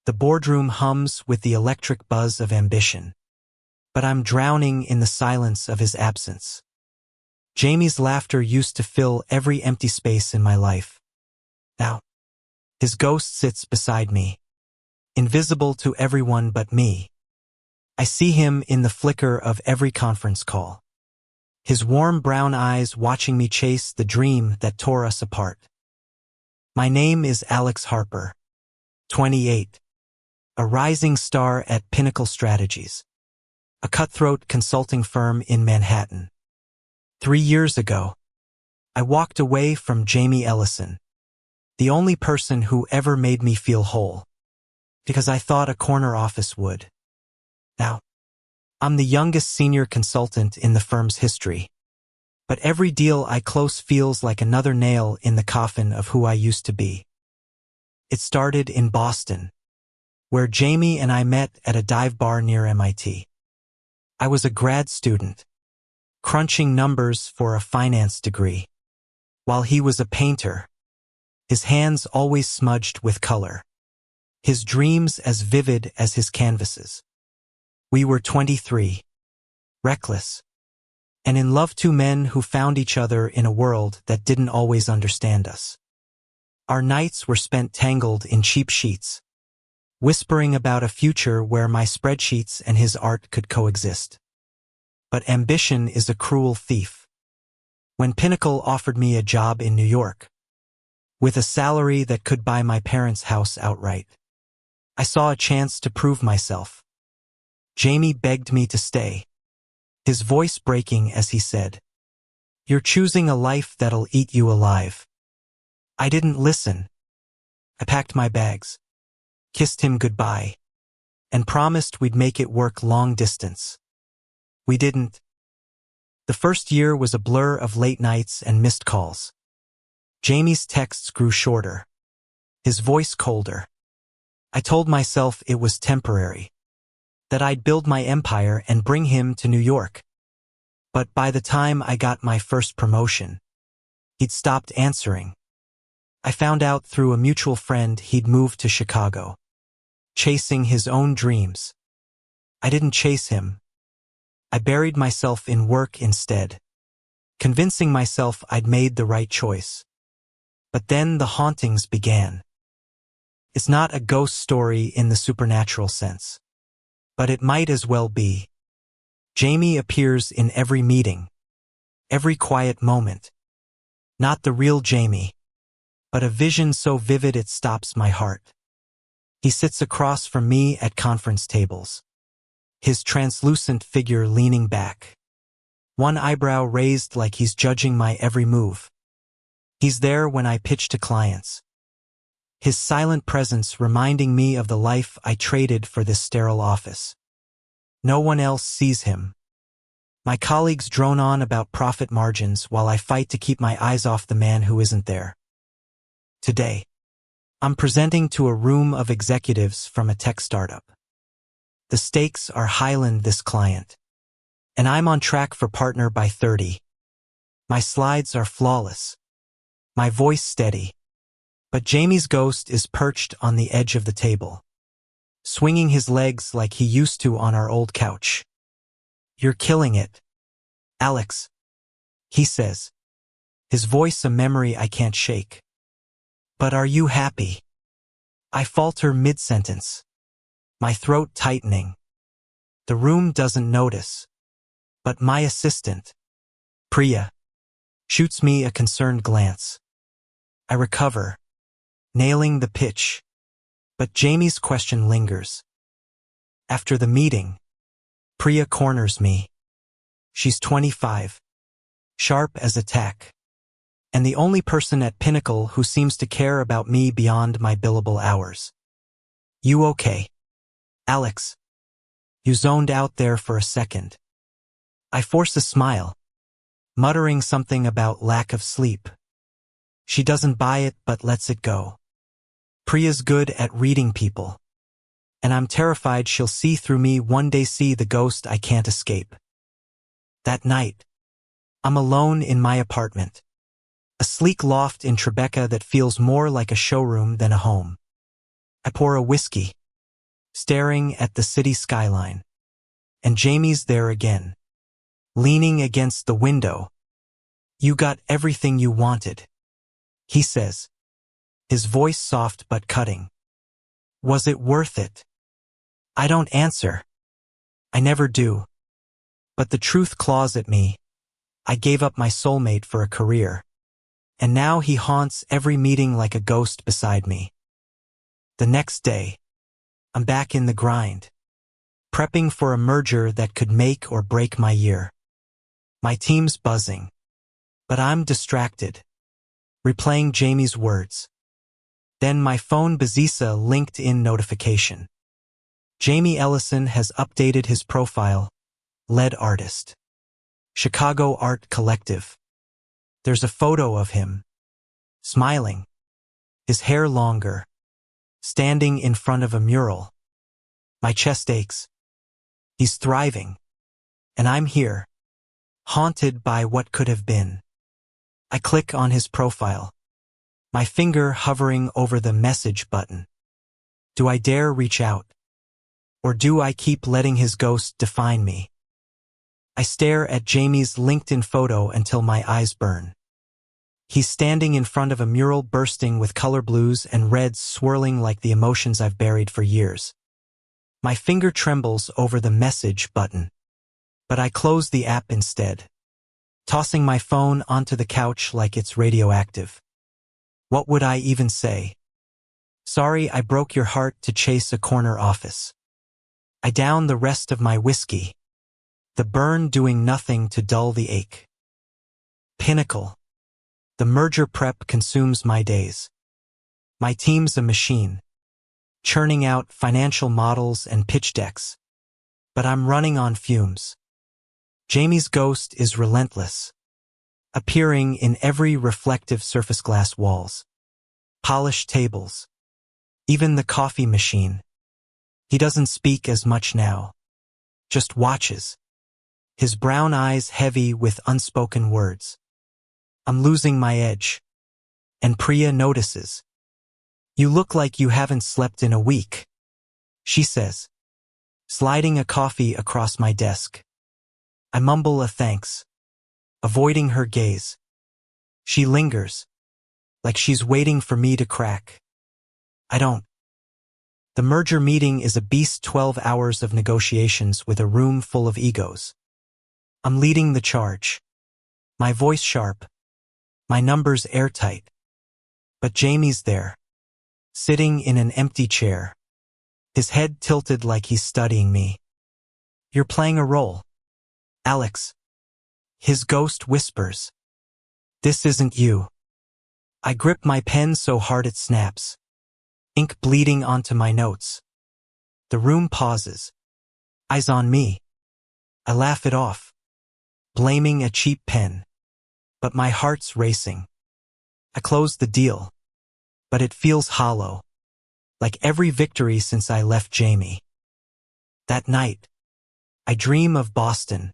The boardroom hums with the electric buzz of ambition. But I'm drowning in the silence of his absence. Jamie's laughter used to fill every empty space in my life. Now, his ghost sits beside me, invisible to everyone but me. I see him in the flicker of every conference call. His warm brown eyes watching me chase the dream that tore us apart. My name is Alex Harper, 28, a rising star at Pinnacle Strategies, a cutthroat consulting firm in Manhattan. 3 years ago, I walked away from Jamie Ellison, the only person who ever made me feel whole, because I thought a corner office would. Now, I'm the youngest senior consultant in the firm's history, but every deal I close feels like another nail in the coffin of who I used to be. It started in Boston, where Jamie and I met at a dive bar near MIT. I was a grad student, crunching numbers for a finance degree, while he was a painter, his hands always smudged with color, his dreams as vivid as his canvases. We were 23, reckless, and in love, two men who found each other in a world that didn't always understand us. Our nights were spent tangled in cheap sheets, whispering about a future where my spreadsheets and his art could coexist. But ambition is a cruel thief. When Pinnacle offered me a job in New York, with a salary that could buy my parents' house outright, I saw a chance to prove myself. Jamie begged me to stay, his voice breaking as he said, "You're choosing a life that'll eat you alive." I didn't listen. I packed my bags, kissed him goodbye, and promised we'd make it work long distance. We didn't. The first year was a blur of late nights and missed calls. Jamie's texts grew shorter, his voice colder. I told myself it was temporary, that I'd build my empire and bring him to New York. But by the time I got my first promotion, he'd stopped answering. I found out through a mutual friend he'd moved to Chicago, chasing his own dreams. I didn't chase him. I buried myself in work instead, convincing myself I'd made the right choice. But then the hauntings began. It's not a ghost story in the supernatural sense, but it might as well be. Jamie appears in every meeting, every quiet moment. Not the real Jamie, but a vision so vivid it stops my heart. He sits across from me at conference tables, his translucent figure leaning back, one eyebrow raised like he's judging my every move. He's there when I pitch to clients, his silent presence reminding me of the life I traded for this sterile office. No one else sees him. My colleagues drone on about profit margins while I fight to keep my eyes off the man who isn't there. Today, I'm presenting to a room of executives from a tech startup. The stakes are Highland this client, and I'm on track for partner by 30. My slides are flawless, my voice steady, but Jamie's ghost is perched on the edge of the table, swinging his legs like he used to on our old couch. "You're killing it, Alex," he says, his voice a memory I can't shake. "But are you happy?" I falter mid-sentence, my throat tightening. The room doesn't notice, but my assistant, Priya, shoots me a concerned glance. I recover, nailing the pitch, but Jamie's question lingers. After the meeting, Priya corners me. She's 25, sharp as a tack, and the only person at Pinnacle who seems to care about me beyond my billable hours. "You okay, Alex? You zoned out there for a second." I force a smile, muttering something about lack of sleep. She doesn't buy it but lets it go. Priya's good at reading people, and I'm terrified she'll see through me one day, see the ghost I can't escape. That night, I'm alone in my apartment, a sleek loft in Tribeca that feels more like a showroom than a home. I pour a whiskey, staring at the city skyline. And Jamie's there again, leaning against the window. "You got everything you wanted," he says, his voice soft but cutting. "Was it worth it?" I don't answer. I never do. But the truth claws at me. I gave up my soulmate for a career. And now he haunts every meeting like a ghost beside me. The next day, I'm back in the grind, prepping for a merger that could make or break my year. My team's buzzing, but I'm distracted, replaying Jamie's words. Then my phone buzzes a LinkedIn notification. Jamie Ellison has updated his profile, lead artist. Chicago Art Collective. There's a photo of him, smiling, his hair longer, standing in front of a mural. My chest aches. He's thriving, and I'm here, haunted by what could have been. I click on his profile, my finger hovering over the message button. Do I dare reach out? Or do I keep letting his ghost define me? I stare at Jamie's LinkedIn photo until my eyes burn. He's standing in front of a mural bursting with color blues and reds swirling like the emotions I've buried for years. My finger trembles over the message button, but I close the app instead, tossing my phone onto the couch like it's radioactive. What would I even say? Sorry I broke your heart to chase a corner office. I down the rest of my whiskey, the burn doing nothing to dull the ache. Pinnacle. The merger prep consumes my days. My team's a machine, churning out financial models and pitch decks. But I'm running on fumes. Jamie's ghost is relentless, appearing in every reflective surface glass walls, polished tables, even the coffee machine. He doesn't speak as much now, just watches, his brown eyes heavy with unspoken words. I'm losing my edge, and Priya notices. You look like you haven't slept in a week, she says, sliding a coffee across my desk. I mumble a thanks, avoiding her gaze. She lingers, like she's waiting for me to crack. I don't. The merger meeting is a beast 12 hours of negotiations with a room full of egos. I'm leading the charge. My voice sharp. My numbers airtight. But Jamie's there, sitting in an empty chair, his head tilted like he's studying me. You're playing a role, Alex. His ghost whispers. This isn't you. I grip my pen so hard it snaps, ink bleeding onto my notes. The room pauses. Eyes on me. I laugh it off, blaming a cheap pen. But my heart's racing. I close the deal, but it feels hollow, like every victory since I left Jamie. That night, I dream of Boston.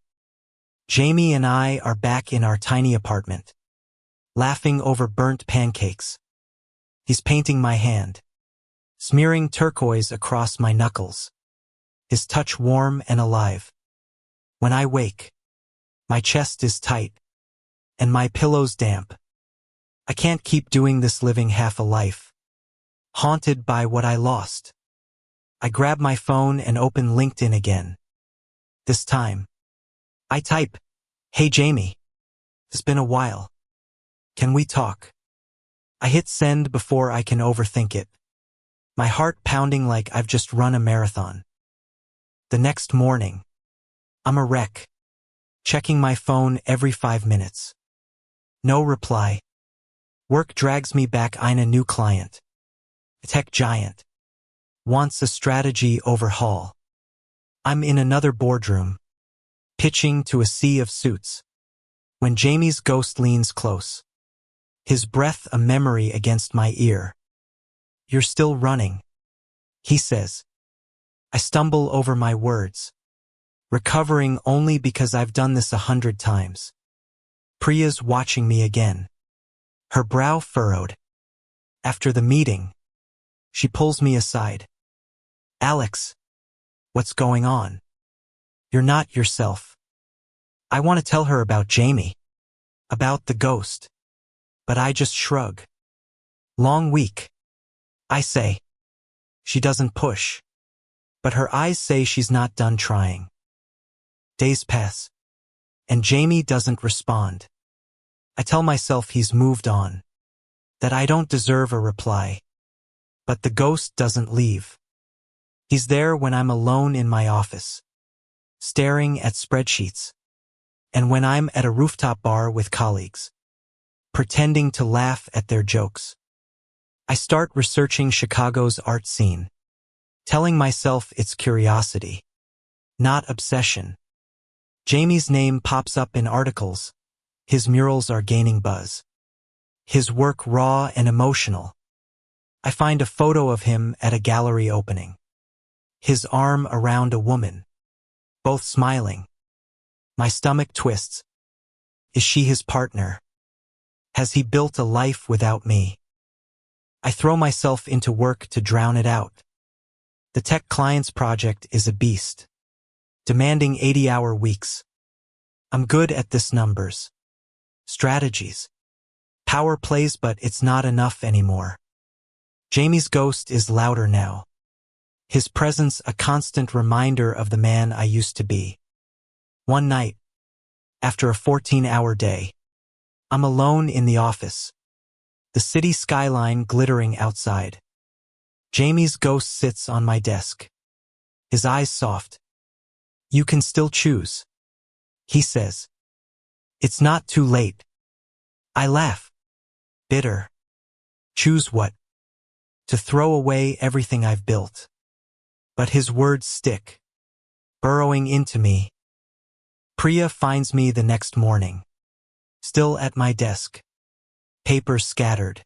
Jamie and I are back in our tiny apartment, laughing over burnt pancakes. He's painting my hand, smearing turquoise across my knuckles, his touch warm and alive. When I wake, my chest is tight, and my pillow's damp. I can't keep doing this living half a life, haunted by what I lost. I grab my phone and open LinkedIn again. This time, I type, "Hey Jamie, it's been a while. Can we talk?" I hit send before I can overthink it, my heart pounding like I've just run a marathon. The next morning, I'm a wreck, checking my phone every 5 minutes. No reply. Work drags me back in a new client. A tech giant. Wants a strategy overhaul. I'm in another boardroom, pitching to a sea of suits, when Jamie's ghost leans close, his breath a memory against my ear. You're still running, he says. I stumble over my words, recovering only because I've done this 100 times. Priya's watching me again, her brow furrowed. After the meeting, she pulls me aside. Alex, what's going on? You're not yourself. I want to tell her about Jamie, about the ghost, but I just shrug. Long week, I say. She doesn't push, but her eyes say she's not done trying. Days pass, and Jamie doesn't respond. I tell myself he's moved on, that I don't deserve a reply. But the ghost doesn't leave. He's there when I'm alone in my office, staring at spreadsheets, and when I'm at a rooftop bar with colleagues, pretending to laugh at their jokes. I start researching Chicago's art scene, telling myself it's curiosity, not obsession. Jamie's name pops up in articles. His murals are gaining buzz. His work raw and emotional. I find a photo of him at a gallery opening. His arm around a woman, both smiling. My stomach twists. Is she his partner? Has he built a life without me? I throw myself into work to drown it out. The tech clients project is a beast, demanding 80-hour weeks. I'm good at this numbers, strategies, power plays, but it's not enough anymore. Jamie's ghost is louder now. His presence a constant reminder of the man I used to be. One night, after a 14-hour day, I'm alone in the office, the city skyline glittering outside. Jamie's ghost sits on my desk, his eyes soft. You can still choose, he says. It's not too late. I laugh, bitter. Choose what? To throw away everything I've built. But his words stick, burrowing into me. Priya finds me the next morning, still at my desk, papers scattered.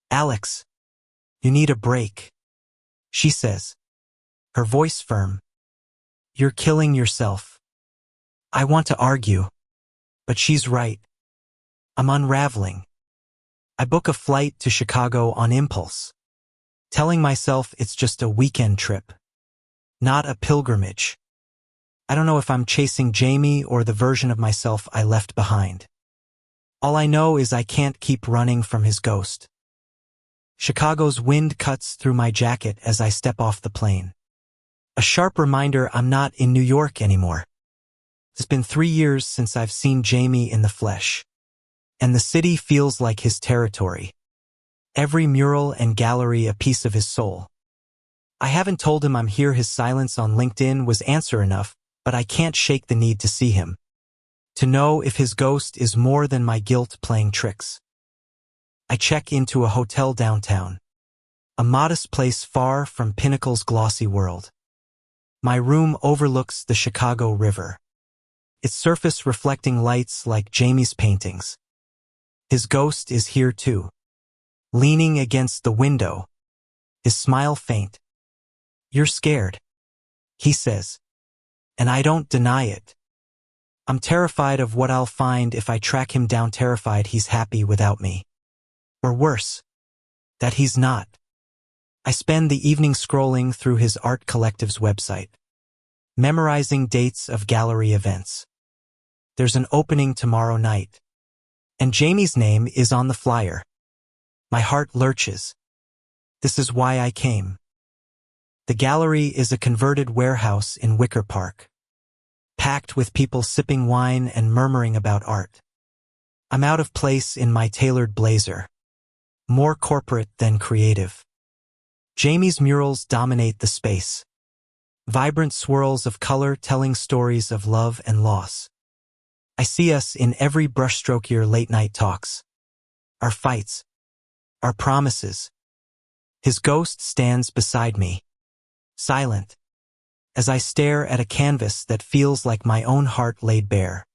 Alex, you need a break, she says, her voice firm. You're killing yourself. I want to argue, but she's right. I'm unraveling. I book a flight to Chicago on impulse, telling myself it's just a weekend trip, not a pilgrimage. I don't know if I'm chasing Jamie or the version of myself I left behind. All I know is I can't keep running from his ghost. Chicago's wind cuts through my jacket as I step off the plane. A sharp reminder I'm not in New York anymore. It's been 3 years since I've seen Jamie in the flesh, and the city feels like his territory. Every mural and gallery a piece of his soul. I haven't told him I'm here. His silence on LinkedIn was answer enough, but I can't shake the need to see him. To know if his ghost is more than my guilt playing tricks. I check into a hotel downtown, a modest place far from Pinnacle's glossy world. My room overlooks the Chicago River, its surface reflecting lights like Jamie's paintings. His ghost is here too, leaning against the window, his smile faint. You're scared, he says, and I don't deny it. I'm terrified of what I'll find if I track him down, terrified he's happy without me. Or worse, that he's not. I spend the evening scrolling through his art collective's website, memorizing dates of gallery events. There's an opening tomorrow night, and Jamie's name is on the flyer. My heart lurches. This is why I came. The gallery is a converted warehouse in Wicker Park, packed with people sipping wine and murmuring about art. I'm out of place in my tailored blazer, more corporate than creative. Jamie's murals dominate the space, vibrant swirls of color telling stories of love and loss. I see us in every brushstroke, your late-night talks, our fights, our promises. His ghost stands beside me, silent, as I stare at a canvas that feels like my own heart laid bare.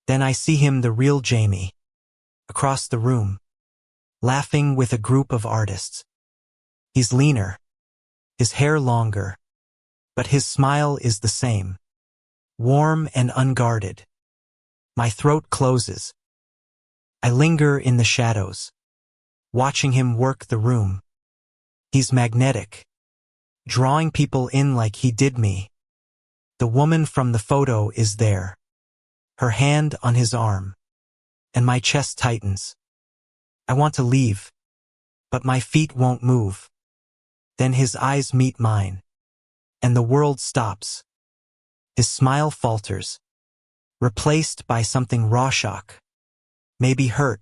Then I see him, the real Jamie, across the room, laughing with a group of artists. He's leaner, his hair longer, but his smile is the same, warm and unguarded. My throat closes. I linger in the shadows, watching him work the room. He's magnetic, drawing people in like he did me. The woman from the photo is there, her hand on his arm, and my chest tightens. I want to leave, but my feet won't move. Then his eyes meet mine, and the world stops. His smile falters, replaced by something raw shock, maybe hurt.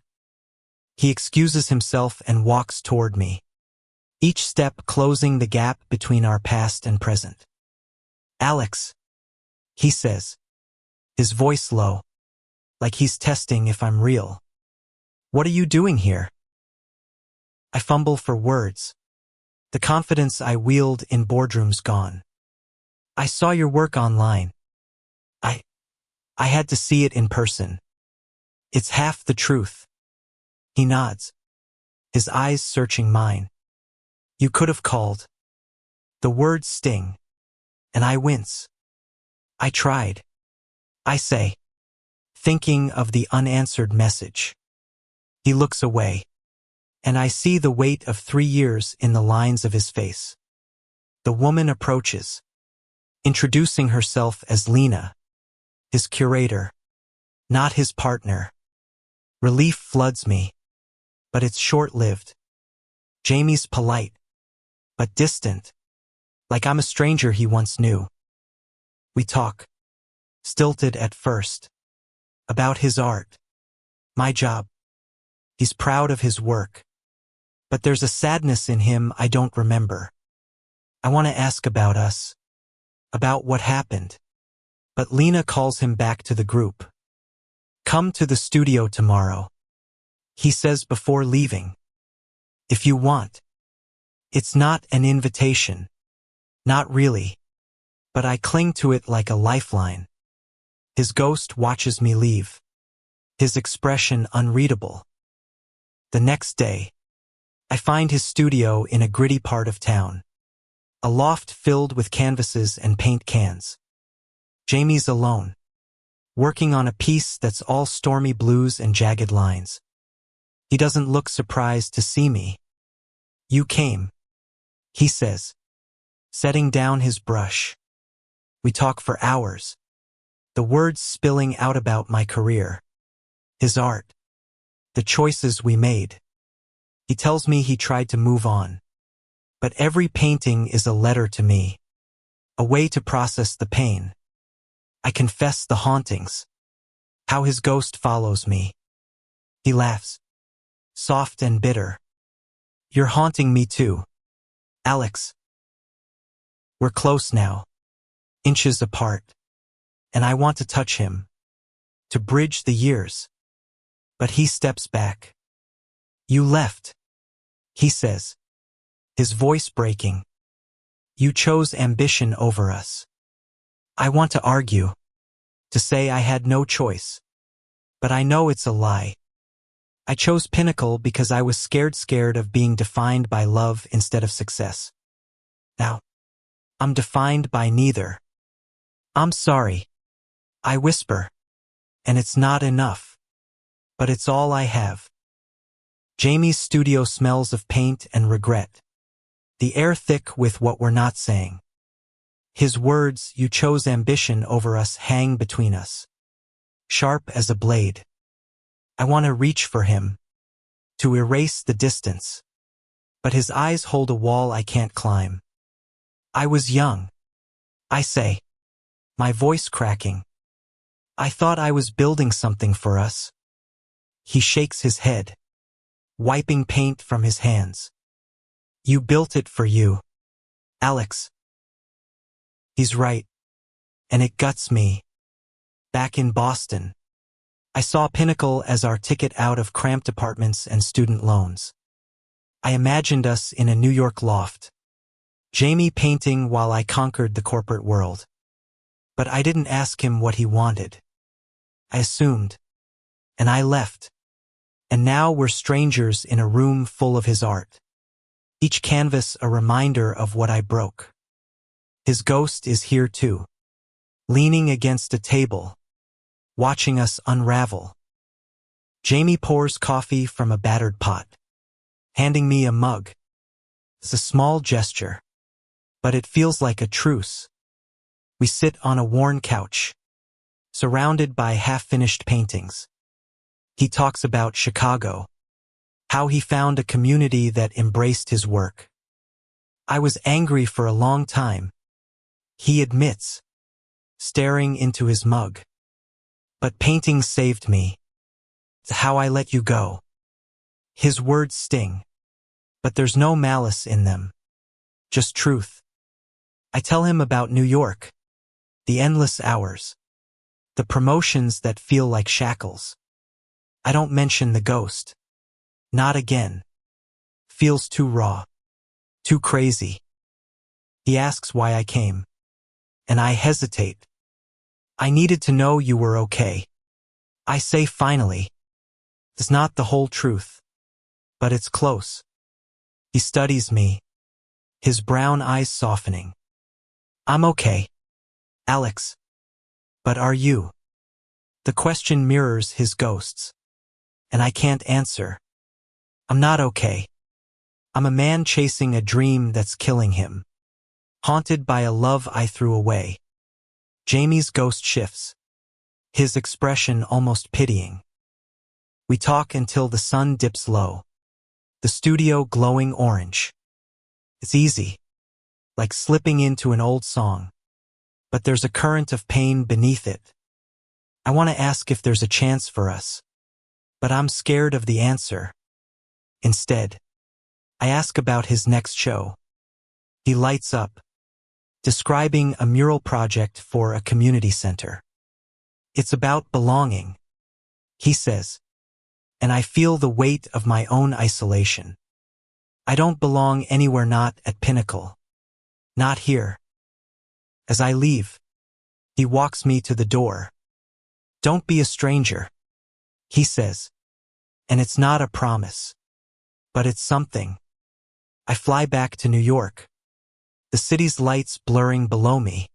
He excuses himself and walks toward me, each step closing the gap between our past and present. "Alex," he says, his voice low, like he's testing if I'm real. "What are you doing here?" I fumble for words. The confidence I wield in boardrooms gone. "I saw your work online. I had to see it in person. It's half the truth." He nods, his eyes searching mine. "You could have called." The words sting, and I wince. "I tried," I say, thinking of the unanswered message. He looks away, and I see the weight of 3 years in the lines of his face. The woman approaches, introducing herself as Lena, his curator, not his partner. Relief floods me, but it's short-lived. Jamie's polite, but distant, like I'm a stranger he once knew. We talk, stilted at first, about his art, my job. He's proud of his work, but there's a sadness in him I don't remember. I want to ask about us, about what happened, but Lena calls him back to the group. "Come to the studio tomorrow," he says before leaving. "If you want." It's not an invitation. Not really. But I cling to it like a lifeline. His ghost watches me leave, his expression unreadable. The next day, I find his studio in a gritty part of town. A loft filled with canvases and paint cans. Jamie's alone, working on a piece that's all stormy blues and jagged lines. He doesn't look surprised to see me. "You came," he says, setting down his brush. We talk for hours, the words spilling out about my career, his art, the choices we made. He tells me he tried to move on, but every painting is a letter to me, a way to process the pain. I confess the hauntings, how his ghost follows me. He laughs, soft and bitter. "You're haunting me too, Alex." We're close now, inches apart, and I want to touch him, to bridge the years. But he steps back. "You left," he says, his voice breaking. "You chose ambition over us." I want to argue, to say I had no choice, but I know it's a lie. I chose Pinnacle because I was scared of being defined by love instead of success. Now, I'm defined by neither. "I'm sorry," I whisper, and it's not enough, but it's all I have. Jamie's studio smells of paint and regret, the air thick with what we're not saying. His words, "You chose ambition over us," hang between us, sharp as a blade. I want to reach for him, to erase the distance, but his eyes hold a wall I can't climb. "I was young," I say, my voice cracking. "I thought I was building something for us." He shakes his head, wiping paint from his hands. "You built it for you, Alex." He's right, and it guts me. Back in Boston, I saw Pinnacle as our ticket out of cramped apartments and student loans. I imagined us in a New York loft, Jamie painting while I conquered the corporate world. But I didn't ask him what he wanted. I assumed, and I left. And now we're strangers in a room full of his art. Each canvas a reminder of what I broke. His ghost is here too, leaning against a table, watching us unravel. Jamie pours coffee from a battered pot, handing me a mug. It's a small gesture, but it feels like a truce. We sit on a worn couch, surrounded by half-finished paintings. He talks about Chicago, how he found a community that embraced his work. I was angry for a long time, he admits, staring into his mug. But painting saved me. It's how I let you go. His words sting, but there's no malice in them, just truth. I tell him about New York, the endless hours, the promotions that feel like shackles. I don't mention the ghost. Not again. Feels too raw, too crazy. He asks why I came, and I hesitate. I needed to know you were okay. I say finally. It's not the whole truth, but it's close. He studies me, his brown eyes softening. I'm okay, Alex. But are you? The question mirrors his ghosts, and I can't answer. I'm not okay. I'm a man chasing a dream that's killing him, haunted by a love I threw away. Jamie's ghost shifts, his expression almost pitying. We talk until the sun dips low, the studio glowing orange. It's easy, like slipping into an old song, but there's a current of pain beneath it. I want to ask if there's a chance for us, but I'm scared of the answer. Instead, I ask about his next show. He lights up, describing a mural project for a community center. It's about belonging, he says, and I feel the weight of my own isolation. I don't belong anywhere, not at Pinnacle. Not here. As I leave, he walks me to the door. Don't be a stranger, he says, and it's not a promise, but it's something. I fly back to New York, the city's lights blurring below me.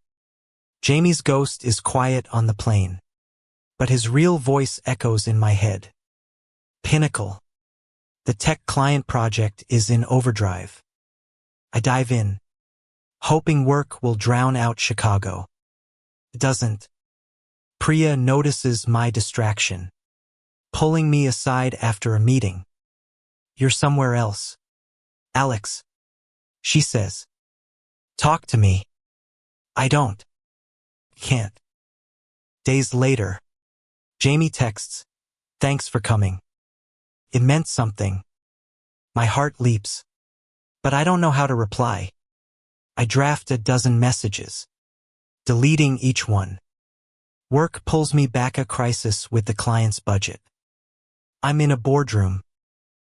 Jamie's ghost is quiet on the plane, but his real voice echoes in my head. Pinnacle. The tech client project is in overdrive. I dive in, hoping work will drown out Chicago. It doesn't. Priya notices my distraction, pulling me aside after a meeting. You're somewhere else, Alex, she says. Talk to me. I don't. Can't. Days later, Jamie texts, thanks for coming. It meant something. My heart leaps, but I don't know how to reply. I draft a dozen messages, deleting each one. Work pulls me back, a crisis with the client's budget. I'm in a boardroom,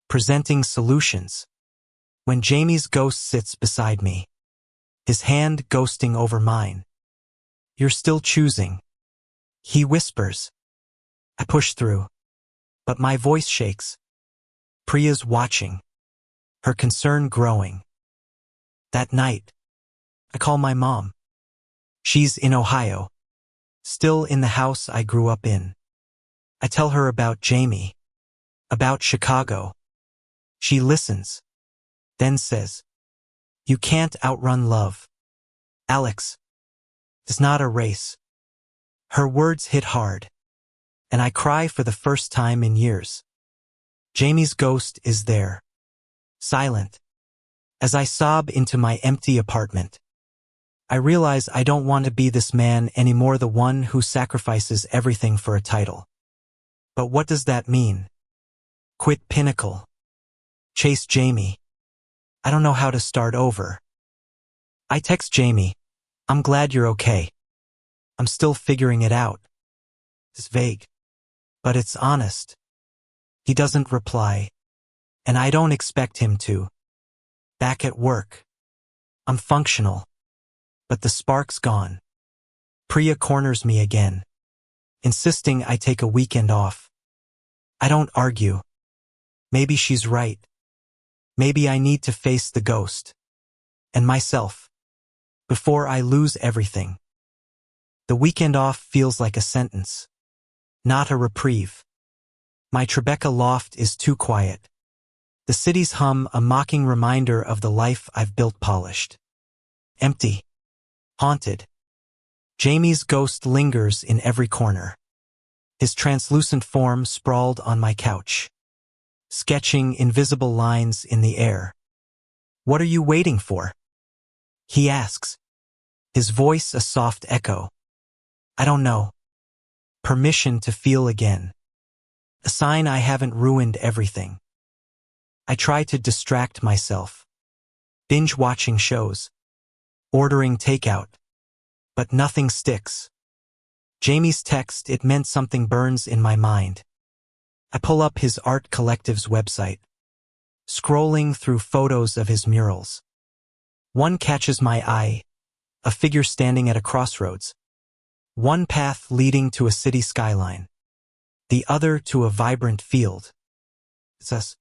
presenting solutions, when Jamie's ghost sits beside me, his hand ghosting over mine. You're still choosing, he whispers. I push through, but my voice shakes. Priya's watching, her concern growing. That night, I call my mom. She's in Ohio, still in the house I grew up in. I tell her about Jamie, about Chicago. She listens, then says, you can't outrun love. Alex, it's not a race. Her words hit hard, and I cry for the first time in years. Jamie's ghost is there, silent. As I sob into my empty apartment, I realize I don't want to be this man anymore, the one who sacrifices everything for a title. But what does that mean? Quit Pinnacle. Chase Jamie. I don't know how to start over. I text Jamie, I'm glad you're okay. I'm still figuring it out. It's vague, but it's honest. He doesn't reply, and I don't expect him to. Back at work, I'm functional, but the spark's gone. Priya corners me again, insisting I take a weekend off. I don't argue. Maybe she's right. Maybe I need to face the ghost and myself before I lose everything. The weekend off feels like a sentence, not a reprieve. My Tribeca loft is too quiet. The city's hum, a mocking reminder of the life I've built, polished. Empty. Haunted. Jamie's ghost lingers in every corner. His translucent form sprawled on my couch, sketching invisible lines in the air. "What are you waiting for?" he asks, his voice a soft echo. "I don't know." Permission to feel again. A sign I haven't ruined everything. I try to distract myself. Binge watching shows. Ordering takeout. But nothing sticks. Jamie's text, "It meant something," burns in my mind. I pull up his art collective's website, scrolling through photos of his murals. One catches my eye, a figure standing at a crossroads. One path leading to a city skyline, the other to a vibrant field. It's us,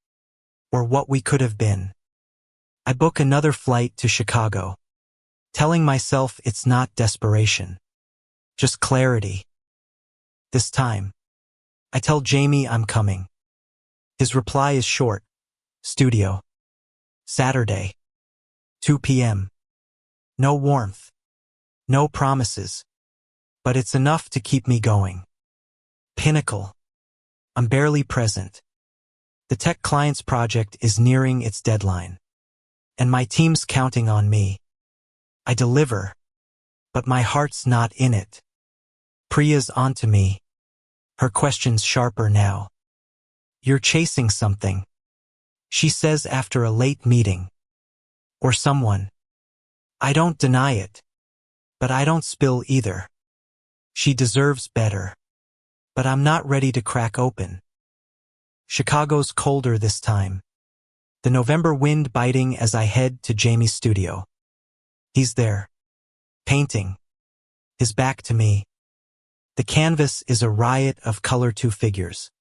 or what we could have been. I book another flight to Chicago, telling myself it's not desperation, just clarity. This time, I tell Jamie I'm coming. His reply is short. Studio. Saturday. 2 p.m. No warmth. No promises. But it's enough to keep me going. Pinnacle. I'm barely present. The tech client's project is nearing its deadline, and my team's counting on me. I deliver, but my heart's not in it. Priya's onto me, her questions sharper now. "You're chasing something," she says after a late meeting. Or someone. I don't deny it, but I don't spill either. She deserves better, but I'm not ready to crack open. Chicago's colder this time, the November wind biting as I head to Jamie's studio. He's there, painting, his back to me. The canvas is a riot of color, two figures,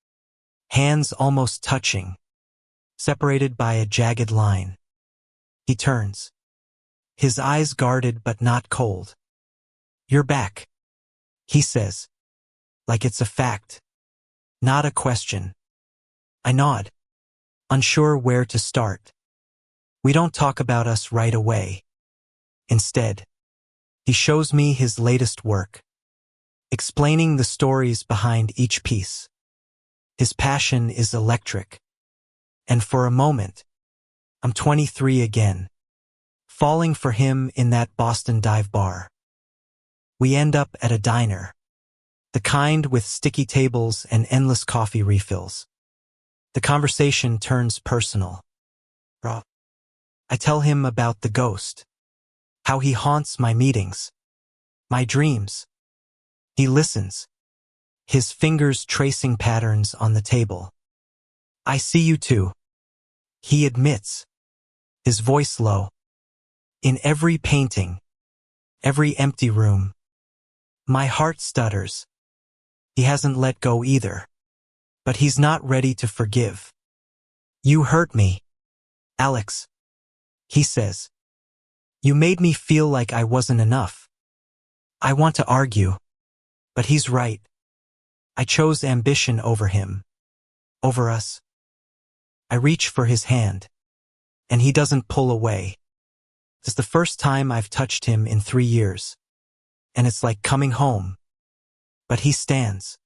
hands almost touching, separated by a jagged line. He turns, his eyes guarded but not cold. "You're back," he says, like it's a fact, not a question. I nod, unsure where to start. We don't talk about us right away. Instead, he shows me his latest work, explaining the stories behind each piece. His passion is electric. And for a moment, I'm 23 again, falling for him in that Boston dive bar. We end up at a diner, the kind with sticky tables and endless coffee refills. The conversation turns personal. I tell him about the ghost, how he haunts my meetings, my dreams. He listens, his fingers tracing patterns on the table. "I see you too," he admits, his voice low. "In every painting, every empty room." My heart stutters. He hasn't let go either, but he's not ready to forgive. "You hurt me, Alex," he says. "You made me feel like I wasn't enough." I want to argue, but he's right. I chose ambition over him, over us. I reach for his hand, and he doesn't pull away. It's the first time I've touched him in 3 years, and it's like coming home. But he stands,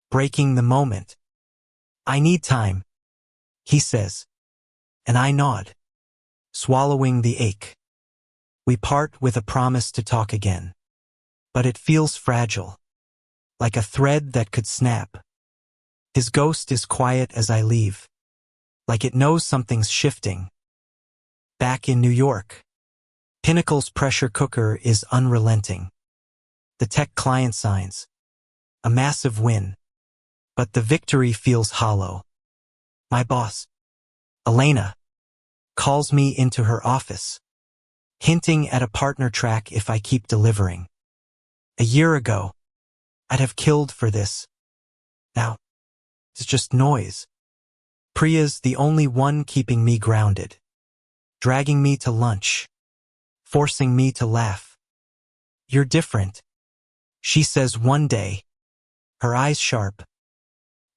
breaking the moment. "I need time," he says, and I nod, swallowing the ache. We part with a promise to talk again, but it feels fragile, like a thread that could snap. His ghost is quiet as I leave, like it knows something's shifting. Back in New York, Pinnacle's pressure cooker is unrelenting. The tech client signs, a massive win, but the victory feels hollow. My boss, Elena, calls me into her office, hinting at a partner track if I keep delivering. A year ago, I'd have killed for this. Now, it's just noise. Priya's the only one keeping me grounded, dragging me to lunch, forcing me to laugh. "You're different," she says one day, her eyes sharp.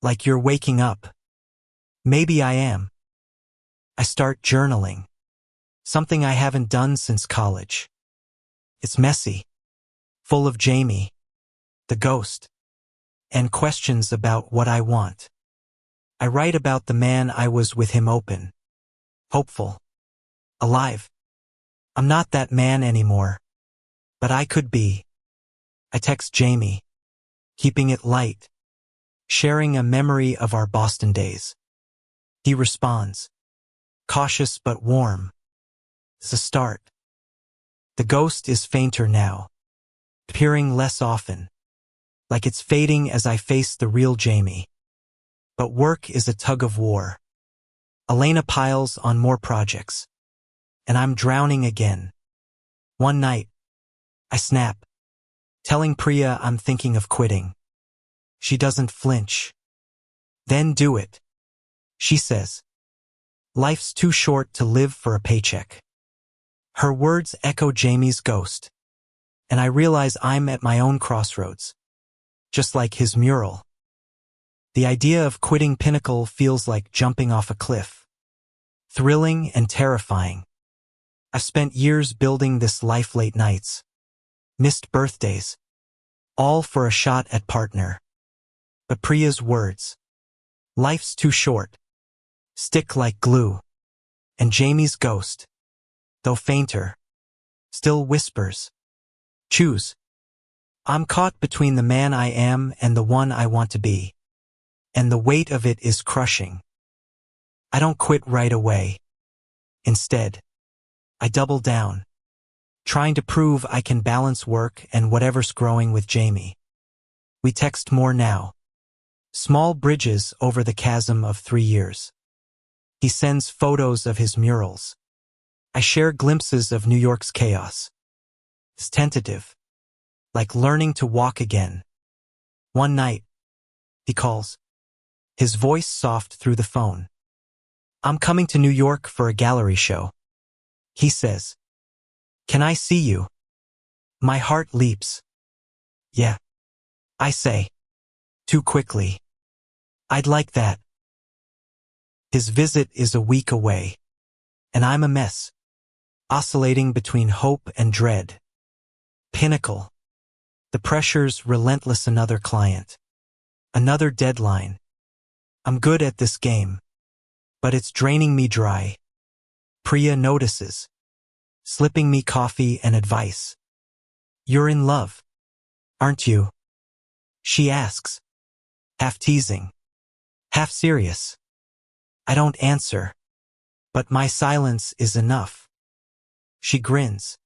"Like you're waking up." Maybe I am. I start journaling, something I haven't done since college. It's messy, full of Jamie, the ghost, and questions about what I want. I write about the man I was with him, open, hopeful, alive. I'm not that man anymore, but I could be. I text Jamie, keeping it light, sharing a memory of our Boston days. He responds, cautious but warm. It's a start. The ghost is fainter now, appearing less often, like it's fading as I face the real Jamie. But work is a tug of war. Elena piles on more projects, and I'm drowning again. One night, I snap, telling Priya I'm thinking of quitting. She doesn't flinch. Then do it, she says. Life's too short to live for a paycheck. Her words echo Jamie's ghost, and I realize I'm at my own crossroads, just like his mural. The idea of quitting Pinnacle feels like jumping off a cliff. Thrilling and terrifying. I've spent years building this life, late nights, missed birthdays, all for a shot at partner. But Priya's words, life's too short, stick like glue. And Jamie's ghost, though fainter, still whispers, choose. I'm caught between the man I am and the one I want to be. And the weight of it is crushing. I don't quit right away. Instead, I double down, trying to prove I can balance work and whatever's growing with Jamie. We text more now. Small bridges over the chasm of 3 years. He sends photos of his murals. I share glimpses of New York's chaos. It's tentative, like learning to walk again. One night, he calls, his voice soft through the phone. I'm coming to New York for a gallery show. He says, can I see you? My heart leaps. Yeah, I say, too quickly. I'd like that. His visit is a week away, and I'm a mess, oscillating between hope and dread. Pinnacle. The pressure's relentless, another client, another deadline. I'm good at this game, but it's draining me dry. Priya notices, slipping me coffee and advice. You're in love, aren't you? She asks, half teasing, half serious. I don't answer, but my silence is enough. She grins,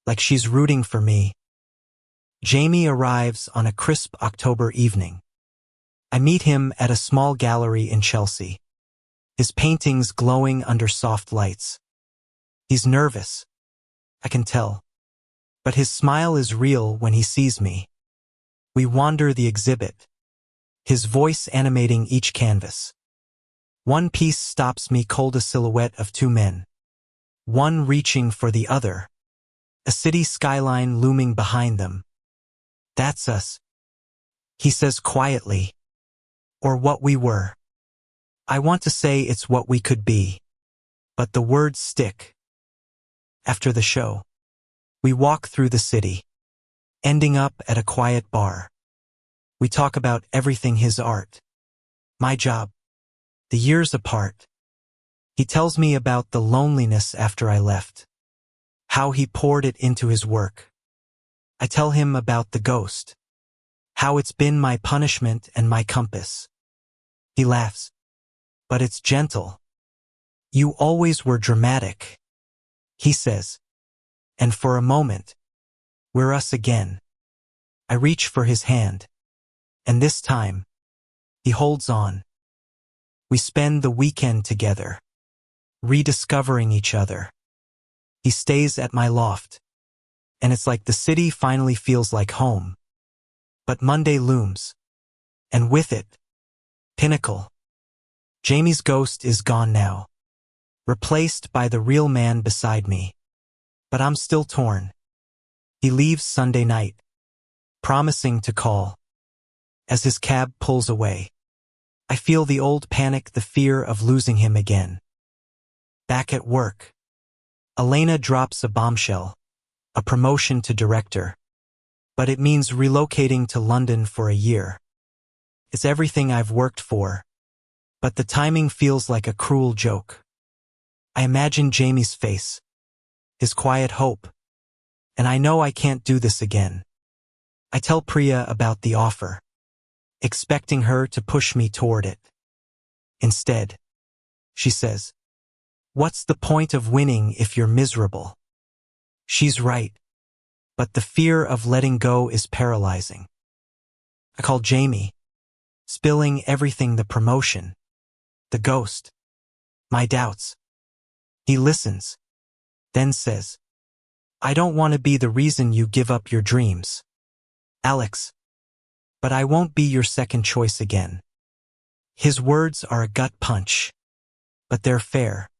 like she's rooting for me. Jamie arrives on a crisp October evening. I meet him at a small gallery in Chelsea, his paintings glowing under soft lights. He's nervous, I can tell, but his smile is real when he sees me. We wander the exhibit, his voice animating each canvas. One piece stops me cold, a silhouette of 2 men, one reaching for the other, a city skyline looming behind them. That's us, he says quietly, or what we were. I want to say it's what we could be, but the words stick. After the show, we walk through the city, ending up at a quiet bar. We talk about everything, his art, my job, the years apart. He tells me about the loneliness after I left, how he poured it into his work. I tell him about the ghost, how it's been my punishment and my compass. He laughs, but it's gentle. You always were dramatic, he says, and for a moment, we're us again. I reach for his hand, and this time, he holds on. We spend the weekend together, rediscovering each other. He stays at my loft, and it's like the city finally feels like home. But Monday looms, and with it, Pinnacle. Jamie's ghost is gone now, replaced by the real man beside me. But I'm still torn. He leaves Sunday night, promising to call. As his cab pulls away, I feel the old panic, the fear of losing him again. Back at work, Elena drops a bombshell. a promotion to director, but it means relocating to London for a year. It's everything I've worked for, but the timing feels like a cruel joke. I imagine Jamie's face, his quiet hope, and I know I can't do this again. I tell Priya about the offer, expecting her to push me toward it. Instead, she says, "What's the point of winning if you're miserable?" She's right, but the fear of letting go is paralyzing. I call Jamie, spilling everything: the promotion, the ghost, my doubts. He listens, then says, "I don't want to be the reason you give up your dreams, Alex, but I won't be your second choice again." His words are a gut punch, but they're fair.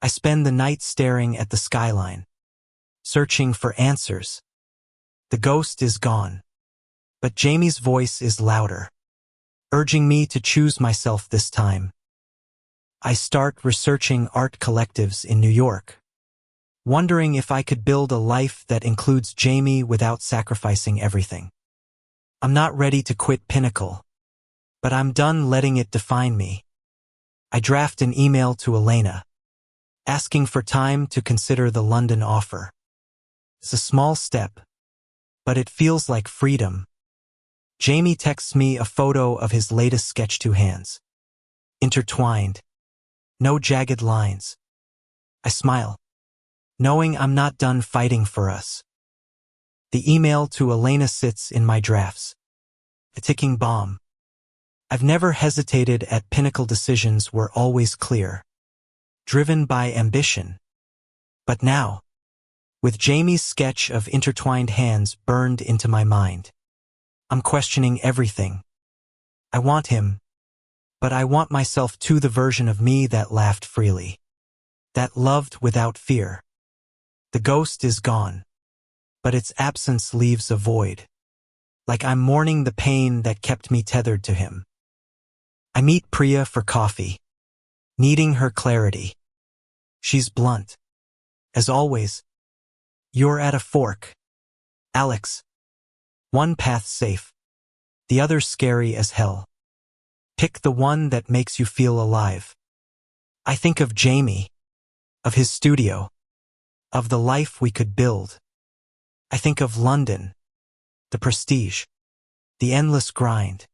I spend the night staring at the skyline, searching for answers. The ghost is gone, but Jamie's voice is louder, urging me to choose myself this time. I start researching art collectives in New York, wondering if I could build a life that includes Jamie without sacrificing everything. I'm not ready to quit Pinnacle, but I'm done letting it define me. I draft an email to Elena, asking for time to consider the London offer. It's a small step, but it feels like freedom. Jamie texts me a photo of his latest sketch: two hands, intertwined, no jagged lines. I smile, knowing I'm not done fighting for us. The email to Elena sits in my drafts, a ticking bomb. I've never hesitated at Pinnacle. Decisions were always clear, driven by ambition. But now, with Jamie's sketch of intertwined hands burned into my mind, I'm questioning everything. I want him, but I want myself too, the version of me that laughed freely, that loved without fear. The ghost is gone, but its absence leaves a void, like I'm mourning the pain that kept me tethered to him. I meet Priya for coffee, needing her clarity. She's blunt, as always. "You're at a fork, Alex. One path's safe, the other's scary as hell. Pick the one that makes you feel alive." I think of Jamie, of his studio, of the life we could build. I think of London, the prestige, the endless grind.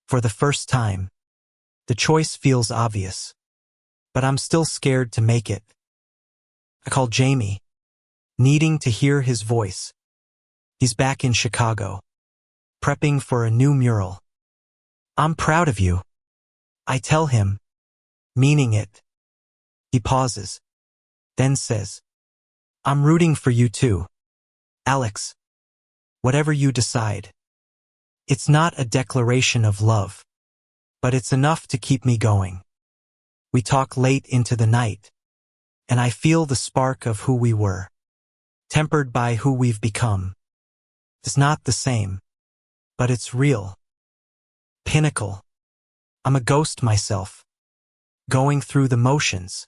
For the first time, the choice feels obvious, but I'm still scared to make it. I call Jamie, needing to hear his voice. He's back in Chicago, prepping for a new mural. "I'm proud of you," I tell him, meaning it. He pauses, then says, "I'm rooting for you too, Alex. Whatever you decide." It's not a declaration of love, but it's enough to keep me going. We talk late into the night, and I feel the spark of who we were, tempered by who we've become. It's not the same, but it's real. Pinnacle. I'm a ghost myself, going through the motions.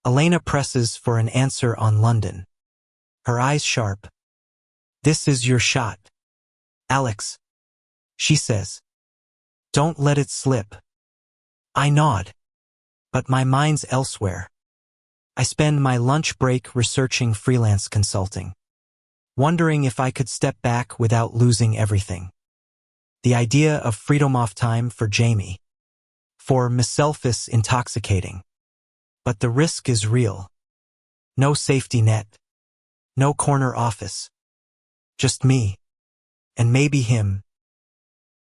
Elena presses for an answer on London, her eyes sharp. "This is your shot, Alex," she says. "Don't let it slip." I nod, but my mind's elsewhere. I spend my lunch break researching freelance consulting, wondering if I could step back without losing everything. The idea of freedom off time for Jamie, for myself, is intoxicating. But the risk is real. No safety net, no corner office, just me, and maybe him.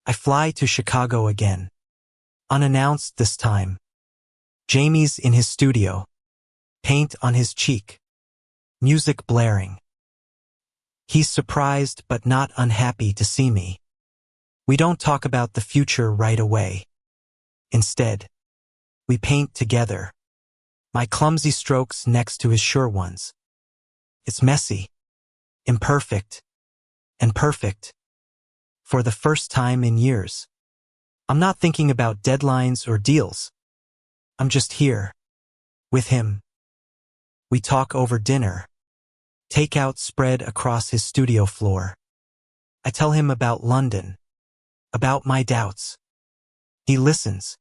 I fly to Chicago again, unannounced this time. Jamie's in his studio, paint on his cheek, music blaring. He's surprised but not unhappy to see me. We don't talk about the future right away. Instead, we paint together, my clumsy strokes next to his sure ones. It's messy, imperfect, and perfect. For the first time in years, I'm not thinking about deadlines or deals. I'm just here, with him. We talk over dinner, Takeout spread across his studio floor. I tell him about London, about my doubts. He listens,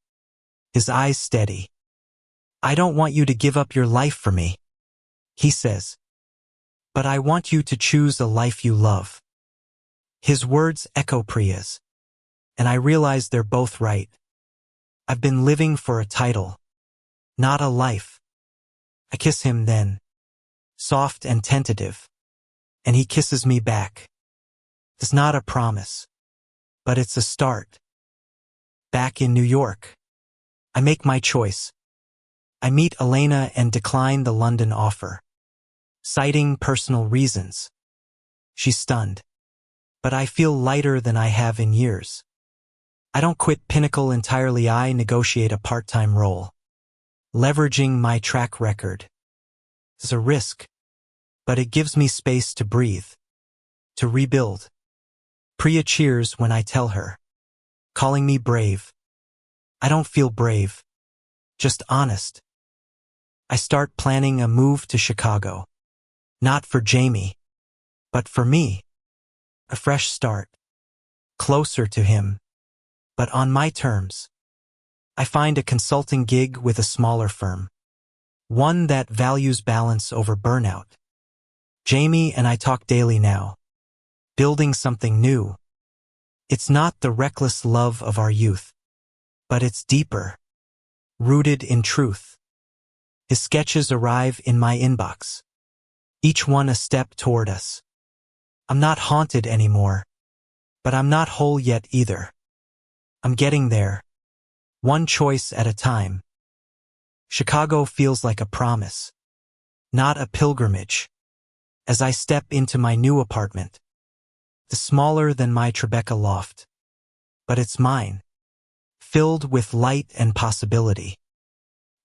his eyes steady. I don't want you to give up your life for me, he says. But I want you to choose a life you love. His words echo Priya's, and I realize they're both right. I've been living for a title, not a life. I kiss him then, soft and tentative, and he kisses me back. It's not a promise, but it's a start. Back in New York, I make my choice. I meet Elena and decline the London offer, citing personal reasons. She's stunned, but I feel lighter than I have in years. I don't quit Pinnacle entirely. I negotiate a part-time role, leveraging my track record. It's a risk, but it gives me space to breathe, to rebuild. Priya cheers when I tell her, calling me brave. I don't feel brave, just honest. I start planning a move to Chicago. Not for Jamie, but for me. A fresh start. Closer to him, but on my terms. I find a consulting gig with a smaller firm, one that values balance over burnout. Jamie and I talk daily now, building something new. It's not the reckless love of our youth, but it's deeper, rooted in truth. His sketches arrive in my inbox, each one a step toward us. I'm not haunted anymore, but I'm not whole yet either. I'm getting there, one choice at a time. Chicago feels like a promise, not a pilgrimage. As I step into my new apartment, it's smaller than my Tribeca loft, but it's mine, filled with light and possibility.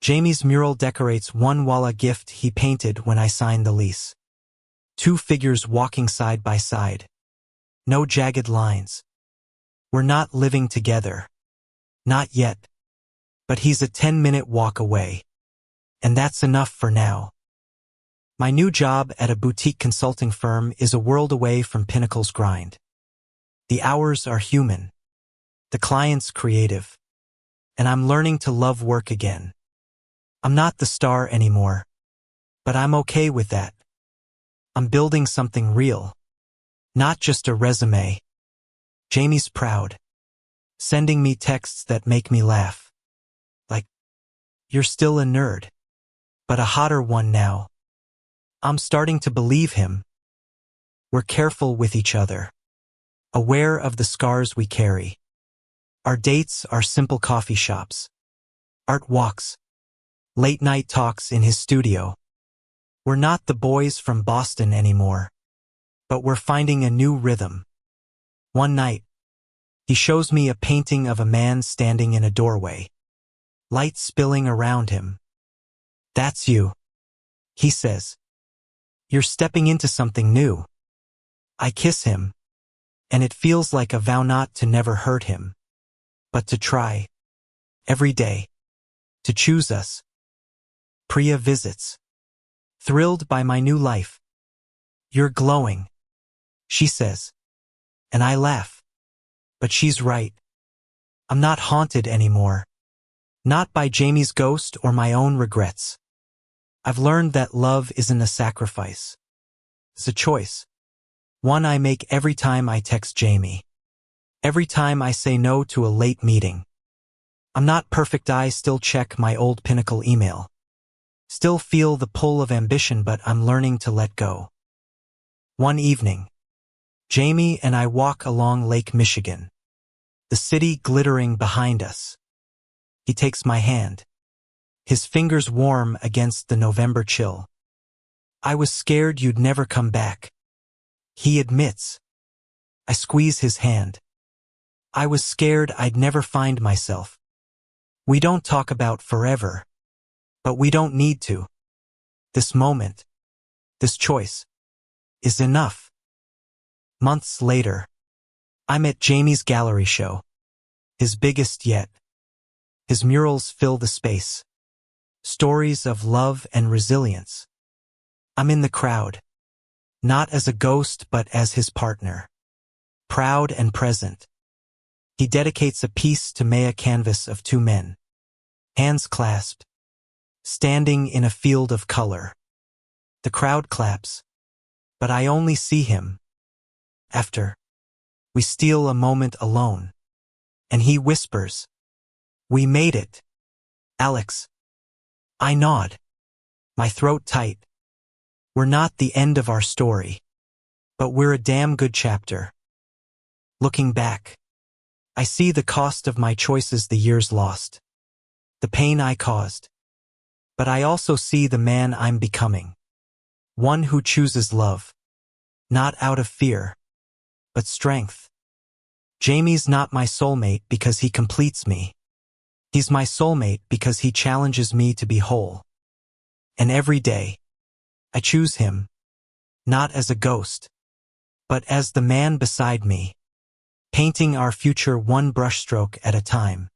Jamie's mural decorates one wall, a gift he painted when I signed the lease. Two figures walking side by side. No jagged lines. We're not living together. Not yet. But he's a 10-minute walk away. And that's enough for now. My new job at a boutique consulting firm is a world away from Pinnacle's grind. The hours are human. The client's creative. And I'm learning to love work again. I'm not the star anymore. But I'm okay with that. I'm building something real. Not just a resume. Jamie's proud. Sending me texts that make me laugh. Like, you're still a nerd. But a hotter one now. I'm starting to believe him. We're careful with each other. Aware of the scars we carry. Our dates are simple coffee shops. Art walks. Late night talks in his studio. We're not the boys from Boston anymore. But we're finding a new rhythm. One night, he shows me a painting of a man standing in a doorway. Light spilling around him. That's you, he says. You're stepping into something new. I kiss him, and it feels like a vow not to never hurt him, but to try. Every day. To choose us. Priya visits. Thrilled by my new life. You're glowing, she says. And I laugh. But she's right. I'm not haunted anymore. Not by Jamie's ghost or my own regrets. I've learned that love isn't a sacrifice. It's a choice. One I make every time I text Jamie. Every time I say no to a late meeting. I'm not perfect. I still check my old Pinnacle email. Still feel the pull of ambition, but I'm learning to let go. One evening, Jamie and I walk along Lake Michigan. The city glittering behind us. He takes my hand. His fingers warm against the November chill. I was scared you'd never come back. He admits. I squeeze his hand. I was scared I'd never find myself. We don't talk about forever. But we don't need to. This moment, this choice, is enough. Months later, I'm at Jamie's gallery show. His biggest yet. His murals fill the space. Stories of love and resilience. I'm in the crowd. not as a ghost but as his partner. Proud and present, he dedicates a piece to Maya canvas of two men, hands clasped, standing in a field of color. The crowd claps, but I only see him. After, we steal a moment alone, and he whispers, "We made it, Alex." I nod, my throat tight. We're not the end of our story, but we're a damn good chapter. Looking back, I see the cost of my choices, the years lost, the pain I caused. But I also see the man I'm becoming. One who chooses love, not out of fear, but strength. Jamie's not my soulmate because he completes me. He's my soulmate because he challenges me to be whole. And every day, I choose him, not as a ghost, but as the man beside me, painting our future one brushstroke at a time.